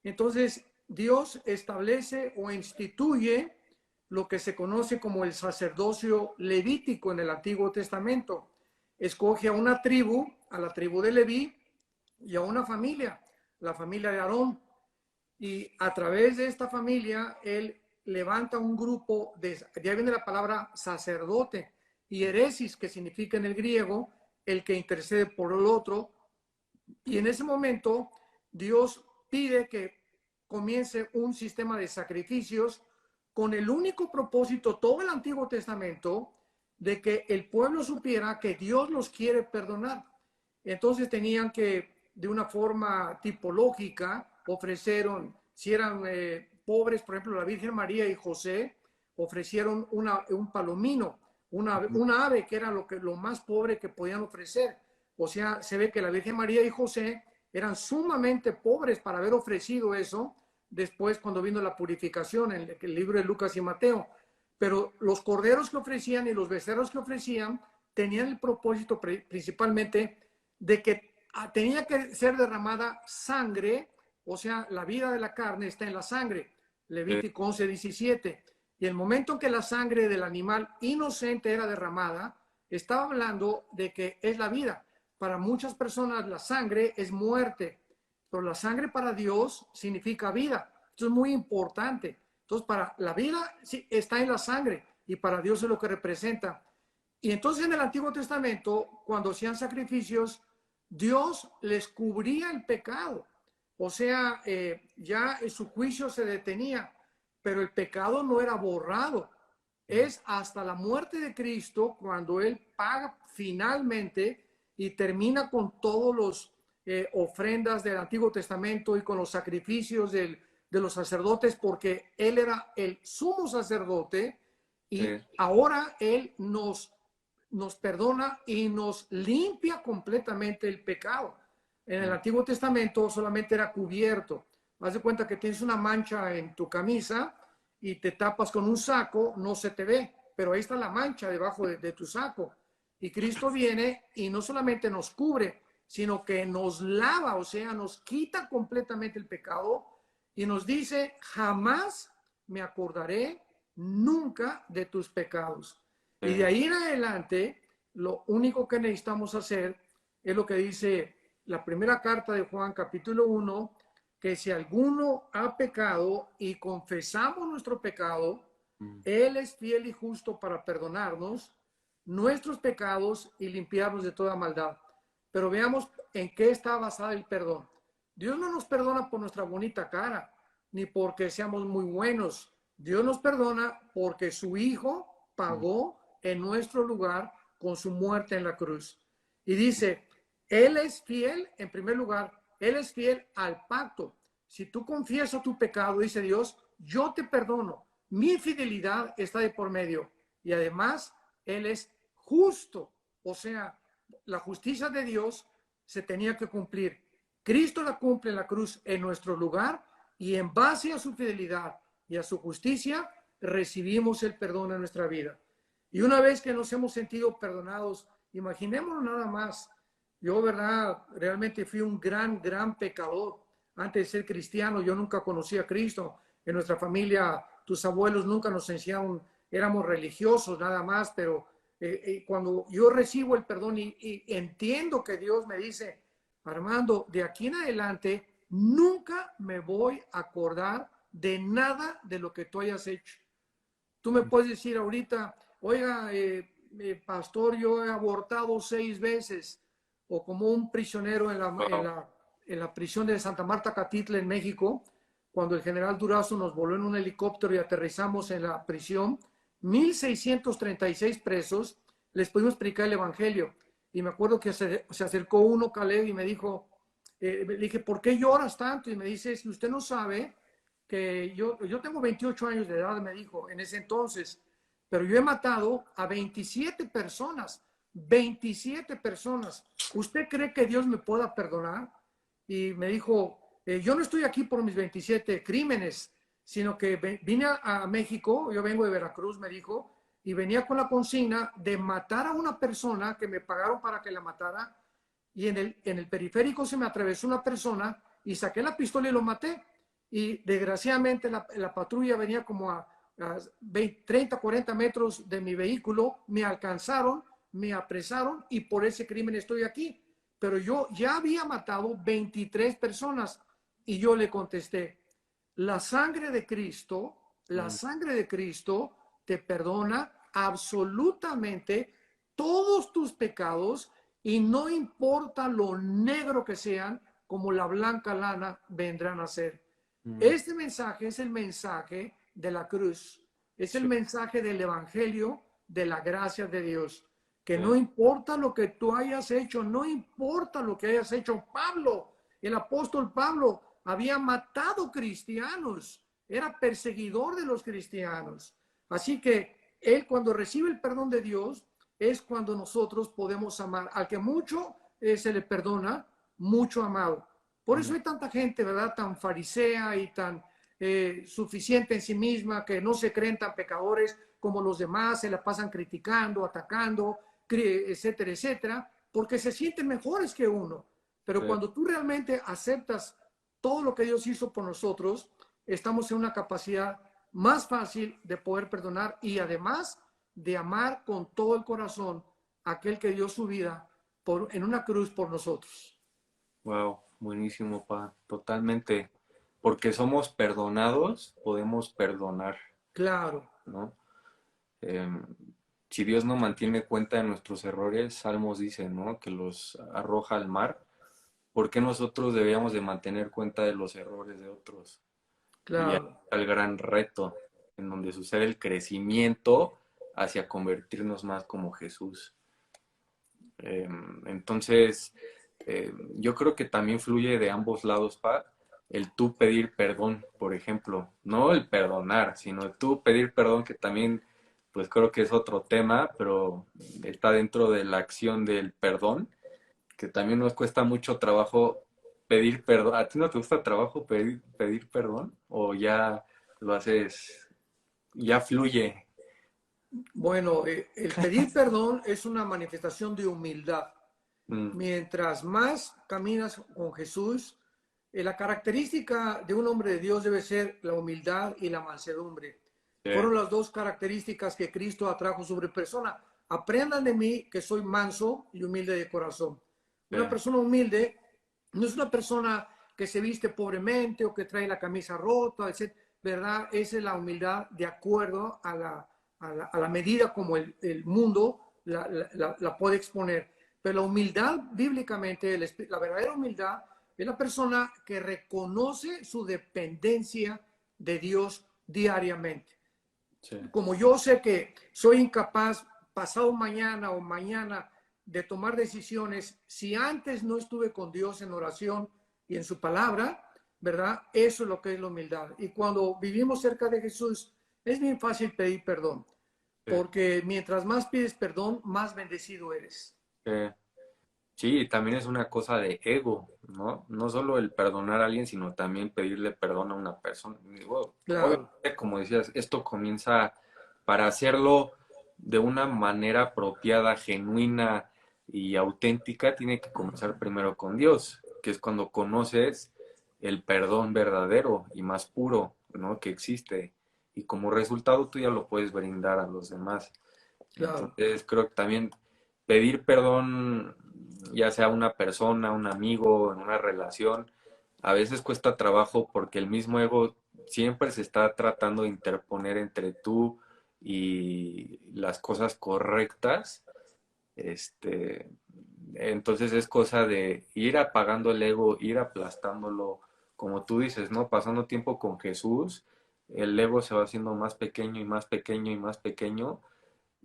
Entonces, Dios establece o instituye lo que se conoce como el sacerdocio levítico en el Antiguo Testamento. Escoge a una tribu, a la tribu de Leví, y a una familia, la familia de Aarón. Y a través de esta familia, él levanta un grupo de, ya viene la palabra sacerdote, y heresis, que significa en el griego, el que intercede por el otro. Y en ese momento, Dios pide que comience un sistema de sacrificios con el único propósito, todo el Antiguo Testamento, de que el pueblo supiera que Dios los quiere perdonar. Entonces tenían que, de una forma tipológica, ofrecieron, si eran pobres, por ejemplo, la Virgen María y José, ofrecieron un palomino, una ave que era lo más pobre que podían ofrecer. O sea, se ve que la Virgen María y José eran sumamente pobres para haber ofrecido eso después cuando vino la purificación en el libro de Lucas y Mateo. Pero los corderos que ofrecían y los becerros que ofrecían tenían el propósito principalmente de que tenía que ser derramada sangre, o sea, la vida de la carne está en la sangre. Levítico 11:17. Y el momento en que la sangre del animal inocente era derramada, estaba hablando de que es la vida. Para muchas personas la sangre es muerte, pero la sangre para Dios significa vida. Esto es muy importante. Entonces, para la vida sí, está en la sangre y para Dios es lo que representa. Y entonces en el Antiguo Testamento, cuando hacían sacrificios, Dios les cubría el pecado. O sea, ya su juicio se detenía, pero el pecado no era borrado. Es hasta la muerte de Cristo cuando Él paga finalmente y termina con todos los ofrendas del Antiguo Testamento y con los sacrificios de los sacerdotes, porque Él era el sumo sacerdote y ahora Él nos perdona y nos limpia completamente el pecado. En el Antiguo Testamento solamente era cubierto. Haz de cuenta que tienes una mancha en tu camisa y te tapas con un saco, no se te ve, pero ahí está la mancha debajo de tu saco. Y Cristo viene y no solamente nos cubre, sino que nos lava, o sea, nos quita completamente el pecado y nos dice, jamás me acordaré nunca de tus pecados. Y de ahí en adelante, lo único que necesitamos hacer es lo que dice la primera carta de Juan, capítulo 1, que si alguno ha pecado y confesamos nuestro pecado, Él es fiel y justo para perdonarnos nuestros pecados y limpiarnos de toda maldad. Pero veamos en qué está basado el perdón. Dios no nos perdona por nuestra bonita cara, ni porque seamos muy buenos. Dios nos perdona porque su Hijo pagó en nuestro lugar con su muerte en la cruz. Y dice, Él es fiel, en primer lugar, Él es fiel al pacto. Si tú confiesas tu pecado, dice Dios, yo te perdono. Mi fidelidad está de por medio. Y además, Él es justo. O sea, la justicia de Dios se tenía que cumplir. Cristo la cumple en la cruz en nuestro lugar y en base a su fidelidad y a su justicia, recibimos el perdón en nuestra vida. Y una vez que nos hemos sentido perdonados, imaginémonos nada más. Yo, verdad, realmente fui un gran pecador. Antes de ser cristiano, yo nunca conocí a Cristo. En nuestra familia, tus abuelos nunca nos enseñaron, éramos religiosos nada más, pero cuando yo recibo el perdón y entiendo que Dios me dice, Armando, de aquí en adelante, nunca me voy a acordar de nada de lo que tú hayas hecho. Tú me puedes decir ahorita, oiga, pastor, yo he abortado 6 veces, o como un prisionero en la prisión de Santa Marta Catitla en México, cuando el general Durazo nos voló en un helicóptero y aterrizamos en la prisión, 1,636 presos, les pudimos predicar el evangelio. Y me acuerdo que se acercó uno, Caleb, y me dijo, le dije, ¿por qué lloras tanto? Y me dice, si usted no sabe que yo tengo 28 años de edad, me dijo, en ese entonces, pero yo he matado a 27 personas, 27 personas. ¿Usted cree que Dios me pueda perdonar? Y me dijo, yo no estoy aquí por mis 27 crímenes, sino que vine a México, yo vengo de Veracruz, me dijo, y venía con la consigna de matar a una persona que me pagaron para que la matara, y en el periférico se me atravesó una persona y saqué la pistola y lo maté. Y desgraciadamente la patrulla venía como a 30, 40 metros de mi vehículo, me alcanzaron, me apresaron y por ese crimen estoy aquí. Pero yo ya había matado 23 personas y yo le contesté, la sangre de Cristo te perdona absolutamente todos tus pecados y no importa lo negro que sean, como la blanca lana vendrán a ser. Este mensaje es el mensaje de la cruz, es el mensaje del evangelio de la gracia de Dios, que no importa lo que tú hayas hecho, no importa lo que hayas hecho. Pablo, el apóstol Pablo, había matado cristianos, era perseguidor de los cristianos, Así que él cuando recibe el perdón de Dios es cuando nosotros podemos amar. Al que mucho se le perdona, mucho amado. Por eso hay tanta gente, ¿verdad? Tan farisea y tan suficiente en sí misma, que no se creen tan pecadores como los demás, se la pasan criticando, atacando, etcétera, etcétera, porque se sienten mejores que uno. Pero Sí. cuando tú realmente aceptas todo lo que Dios hizo por nosotros, estamos en una capacidad más fácil de poder perdonar y además de amar con todo el corazón a aquel que dio su vida en una cruz por nosotros. Wow, buenísimo, pa. Totalmente. Porque somos perdonados, podemos perdonar, Claro, ¿no? Em, si Dios no mantiene cuenta de nuestros errores, Salmos dice, ¿no? Que los arroja al mar. ¿Por qué nosotros debíamos de mantener cuenta de los errores de otros? Y ahí claro. está el gran reto, en donde sucede el crecimiento hacia convertirnos más como Jesús. Entonces, yo creo que también fluye de ambos lados, Pa, el tú pedir perdón, por ejemplo, no el perdonar, sino el tú pedir perdón, que también, pues creo que es otro tema, pero está dentro de la acción del perdón, que también nos cuesta mucho trabajo pedir perdón. ¿A ti no te gusta trabajo pedir perdón? ¿O ya lo haces, ya fluye? Bueno, el pedir perdón es una manifestación de humildad. Mm, Mientras más caminas con Jesús, la característica de un hombre de Dios debe ser la humildad y la mansedumbre. sí, Fueron las dos características que Cristo atrajo sobre persona. Aprendan de mí que soy manso y humilde de corazón. sí, Una persona humilde no es una persona que se viste pobremente o que trae la camisa rota, etc. ¿Verdad? Esa es la humildad de acuerdo a la medida como el mundo la puede exponer. Pero la humildad bíblicamente, la verdadera humildad, es la persona que reconoce su dependencia de Dios diariamente. sí. Como yo sé que soy incapaz pasado mañana o mañana de tomar decisiones, si antes no estuve con Dios en oración y en su palabra, ¿verdad? Eso es lo que es la humildad. Y cuando vivimos cerca de Jesús, es bien fácil pedir perdón, Sí. porque mientras más pides perdón, más bendecido eres. Sí. Sí, también es una cosa de ego, ¿no? No solo el perdonar a alguien, sino también pedirle perdón a una persona. Digo, Claro, obviamente, como decías, esto comienza para hacerlo de una manera apropiada, genuina y auténtica, tiene que comenzar primero con Dios, que es cuando conoces el perdón verdadero y más puro, ¿no? Que existe. Y como resultado tú ya lo puedes brindar a los demás. claro. Entonces, creo que también pedir perdón, ya sea a una persona, un amigo, en una relación, a veces cuesta trabajo porque el mismo ego siempre se está tratando de interponer entre tú y las cosas correctas. Este, entonces es cosa de ir apagando el ego, ir aplastándolo, como tú dices, ¿no? Pasando tiempo con Jesús, el ego se va haciendo más pequeño y más pequeño y más pequeño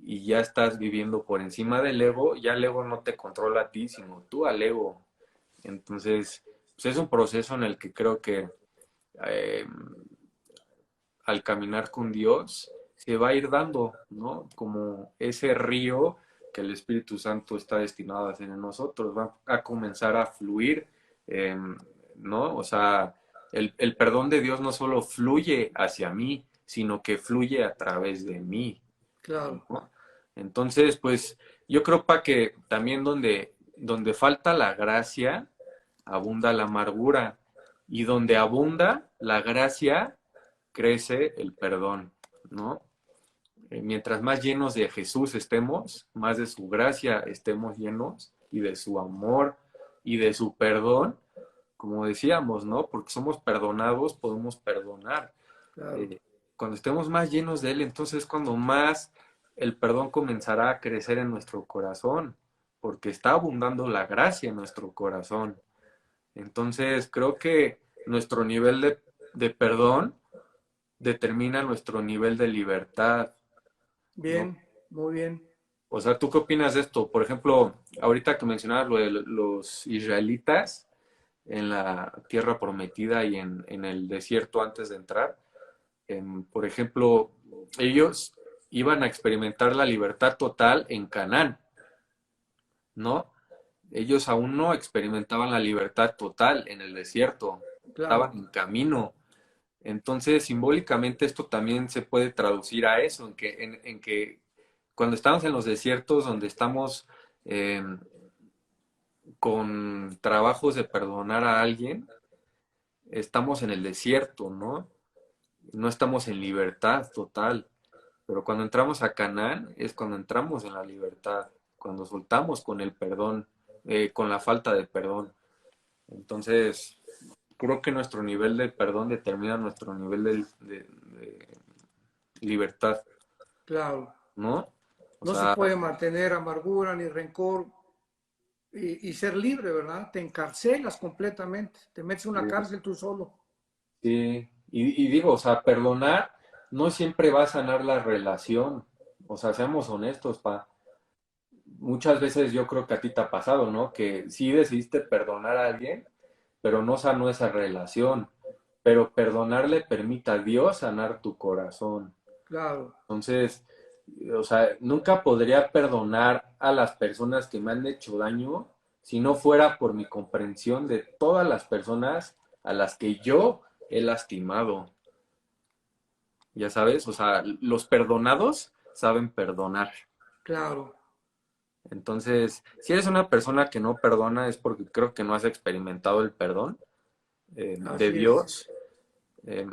y ya estás viviendo por encima del ego, ya el ego no te controla a ti, sino tú al ego. Entonces, pues es un proceso en el que creo que eh, al caminar con Dios se va a ir dando, ¿no? Como ese río que el Espíritu Santo está destinado a hacer en nosotros, va a comenzar a fluir, eh, ¿no? O sea, el perdón de Dios no solo fluye hacia mí, sino que fluye a través de mí, Claro, ¿no? Entonces, pues yo creo para que también donde falta la gracia, abunda la amargura, y donde abunda la gracia, crece el perdón, ¿no? Mientras más llenos de Jesús estemos, más de su gracia estemos llenos y de su amor y de su perdón, como decíamos, ¿no? Porque somos perdonados, podemos perdonar. claro. Eh, cuando estemos más llenos de Él, entonces cuando más el perdón comenzará a crecer en nuestro corazón, porque está abundando la gracia en nuestro corazón. Entonces creo que nuestro nivel de perdón determina nuestro nivel de libertad, ¿no? Bien, muy bien. O sea, ¿tú qué opinas de esto? Por ejemplo, ahorita que mencionabas lo de los israelitas en la tierra prometida y en el desierto antes de entrar, por ejemplo, ellos iban a experimentar la libertad total en Canaán, ¿no? Ellos aún no experimentaban la libertad total en el desierto, estaban Claro, en camino. Entonces, simbólicamente esto también se puede traducir a eso, en que cuando estamos en los desiertos donde estamos eh, con trabajos de perdonar a alguien, estamos en el desierto, ¿no? No estamos en libertad total. Pero cuando entramos a Canaán es cuando entramos en la libertad, cuando soltamos con el perdón, con la falta de perdón. Entonces, creo que nuestro nivel de perdón determina nuestro nivel de libertad, claro. ¿no? O No se sea, puede mantener amargura ni rencor y ser libre, ¿verdad? Te encarcelas completamente, te metes en una sí, cárcel tú solo. sí. Y digo, o sea, perdonar no siempre va a sanar la relación. O sea, seamos honestos, pa. Muchas veces yo creo que a ti te ha pasado, ¿no? Que sí decidiste perdonar a alguien, pero no sanó esa relación. Pero perdonar le permite a Dios sanar tu corazón. Claro, Entonces, o sea, nunca podría perdonar a las personas que me han hecho daño si no fuera por mi comprensión de todas las personas a las que yo he lastimado. Ya sabes, o sea, los perdonados saben perdonar. claro, Entonces, si eres una persona que no perdona es porque creo que no has experimentado el perdón de así es. Dios. Eh,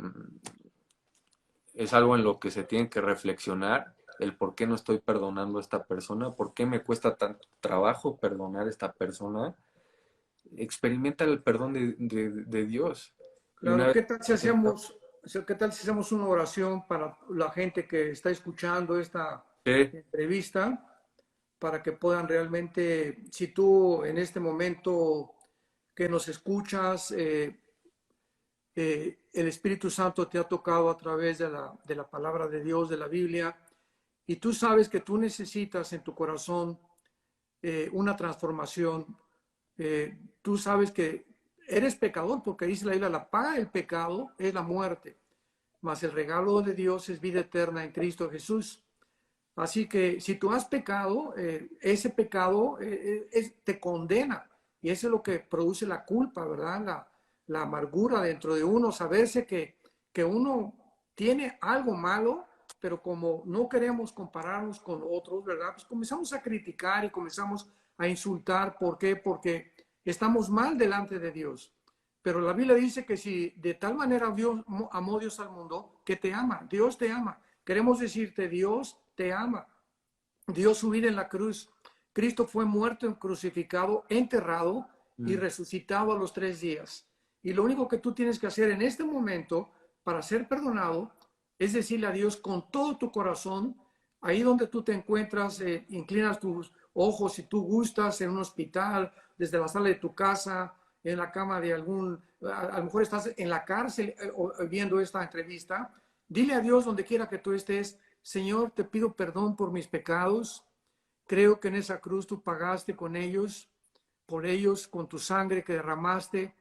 es algo en lo que se tiene que reflexionar, el por qué no estoy perdonando a esta persona, por qué me cuesta tanto trabajo perdonar a esta persona. Experimenta el perdón de Dios. Y una Claro, vez ¿qué tal si experimenta- hacemos, qué tal si hacemos una oración para la gente que está escuchando esta Sí, entrevista, para que puedan realmente, si tú en este momento que nos escuchas, el Espíritu Santo te ha tocado a través de la palabra de Dios, de la Biblia, y tú sabes que tú necesitas en tu corazón una transformación. Tú sabes que eres pecador porque dice la Biblia, la paga del pecado es la muerte, mas el regalo de Dios es vida eterna en Cristo Jesús. Así que si tú has pecado, ese pecado te condena y eso es lo que produce la culpa, ¿verdad? La amargura dentro de uno, saberse que uno tiene algo malo, pero como no queremos compararnos con otros, ¿verdad? Pues comenzamos a criticar y comenzamos a insultar. ¿Por qué? Porque estamos mal delante de Dios. Pero la Biblia dice que si de tal manera Dios amó Dios al mundo, que te ama, Dios te ama. Queremos decirte, Dios te ama, dio su vida en la cruz. Cristo fue muerto, crucificado, enterrado y mm, resucitado a los 3 días. Y lo único que tú tienes que hacer en este momento para ser perdonado es decirle a Dios con todo tu corazón, ahí donde tú te encuentras, inclinas tus ojos si tú gustas, en un hospital, desde la sala de tu casa, en la cama de a lo mejor estás en la cárcel viendo esta entrevista, dile a Dios donde quiera que tú estés, Señor, te pido perdón por mis pecados. Creo que en esa cruz tú pagaste con ellos, por ellos, con tu sangre que derramaste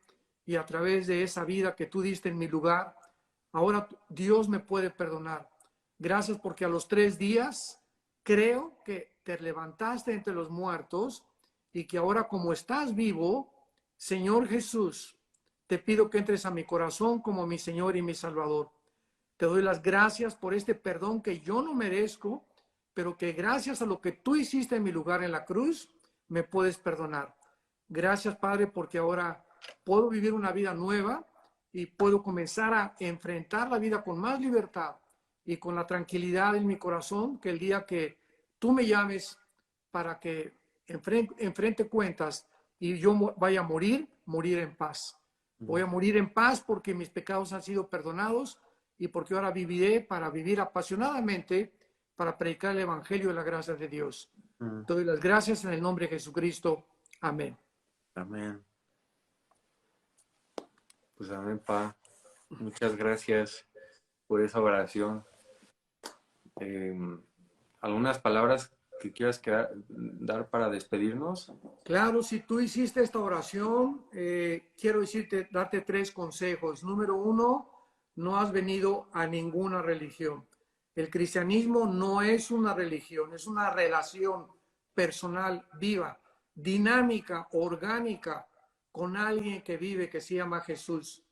y a través de esa vida que tú diste en mi lugar. Ahora Dios me puede perdonar. Gracias porque a los 3 días creo que te levantaste entre los muertos y que ahora como estás vivo, Señor Jesús, te pido que entres a mi corazón como mi Señor y mi Salvador. Te doy las gracias por este perdón que yo no merezco, pero que gracias a lo que tú hiciste en mi lugar en la cruz, me puedes perdonar. Gracias, Padre, porque ahora puedo vivir una vida nueva y puedo comenzar a enfrentar la vida con más libertad y con la tranquilidad en mi corazón que el día que tú me llames para que enfrente cuentas y yo vaya a morir, morir en paz. Voy mm, a morir en paz porque mis pecados han sido perdonados y porque ahora viviré para vivir apasionadamente para predicar el Evangelio de la gracia de Dios. mm. Te doy las gracias en el nombre de Jesucristo. Amén. Amén. Pues amén, pa. Muchas gracias por esa oración. ¿Algunas palabras que quieras dar para despedirnos? Claro, si tú hiciste esta oración, quiero decirte, darte 3 consejos. Número 1, no has venido a ninguna religión. El cristianismo no es una religión, es una relación personal, viva, dinámica, orgánica, con alguien que vive, que se llama Jesús.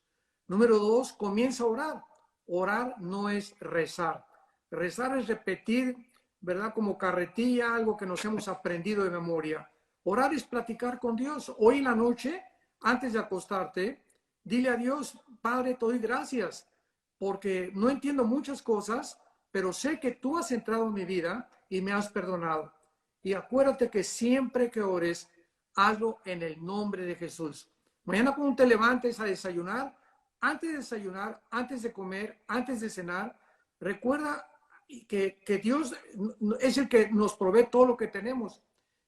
Número dos, comienza a orar. Orar no es rezar. Rezar es repetir, ¿verdad? Como carretilla, algo que nos hemos aprendido de memoria. Orar es platicar con Dios. Hoy en la noche, antes de acostarte, dile a Dios, Padre, te doy gracias, porque no entiendo muchas cosas, pero sé que tú has entrado en mi vida y me has perdonado. Y acuérdate que siempre que ores, hazlo en el nombre de Jesús. Mañana cuando te levantes a desayunar, antes de comer, antes de cenar, recuerda que Dios es el que nos provee todo lo que tenemos.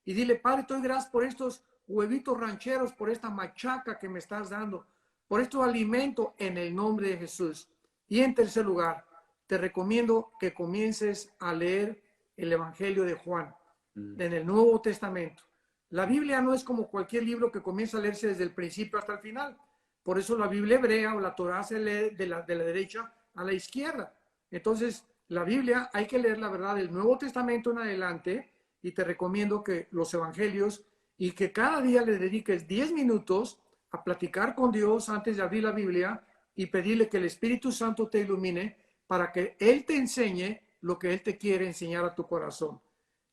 Y dile, Padre, te doy gracias por estos huevitos rancheros, por esta machaca que me estás dando, por estos alimentos en el nombre de Jesús. Y en tercer lugar, te recomiendo que comiences a leer el Evangelio de Juan en el Nuevo Testamento. La Biblia no es como cualquier libro que comienza a leerse desde el principio hasta el final. Por eso la Biblia hebrea o la Torá se lee de la derecha a la izquierda. Entonces, la Biblia hay que leer la verdad del Nuevo Testamento en adelante, y te recomiendo que los evangelios, y que cada día le dediques 10 minutos a platicar con Dios antes de abrir la Biblia y pedirle que el Espíritu Santo te ilumine para que Él te enseñe lo que Él te quiere enseñar a tu corazón.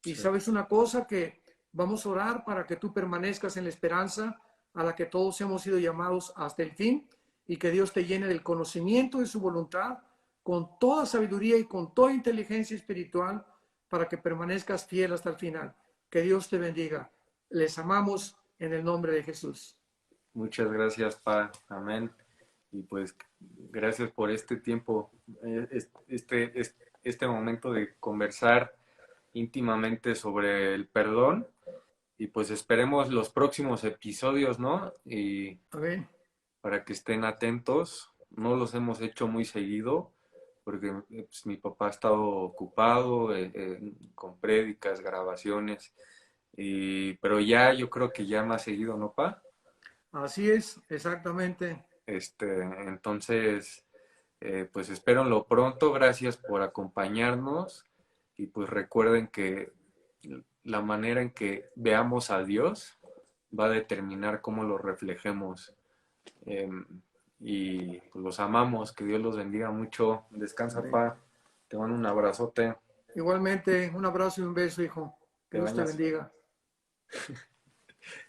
Y Sí. sabes una cosa, que vamos a orar para que tú permanezcas en la esperanza a la que todos hemos sido llamados hasta el fin, y que Dios te llene del conocimiento de su voluntad con toda sabiduría y con toda inteligencia espiritual, para que permanezcas fiel hasta el final. Que Dios te bendiga. Les amamos en el nombre de Jesús. Muchas gracias, Pa. Amén. Y pues gracias por este tiempo, este momento de conversar íntimamente sobre el perdón. Y pues esperemos los próximos episodios, ¿no? Y Amén. para que estén atentos. No los hemos hecho muy seguido porque pues, mi papá ha estado ocupado con prédicas, grabaciones, pero ya yo creo que ya más seguido, ¿no, pa? Así es, exactamente. Entonces, pues espérenlo pronto. Gracias por acompañarnos y pues recuerden que la manera en que veamos a Dios va a determinar cómo lo reflejemos. Eh, y pues los amamos, que Dios los bendiga mucho. Descansa, Amén. pa. Te mando un abrazote. Igualmente, un abrazo y un beso, hijo. Que Que Dios te bañas. bendiga.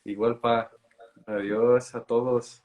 Igual, pa. Adiós a todos.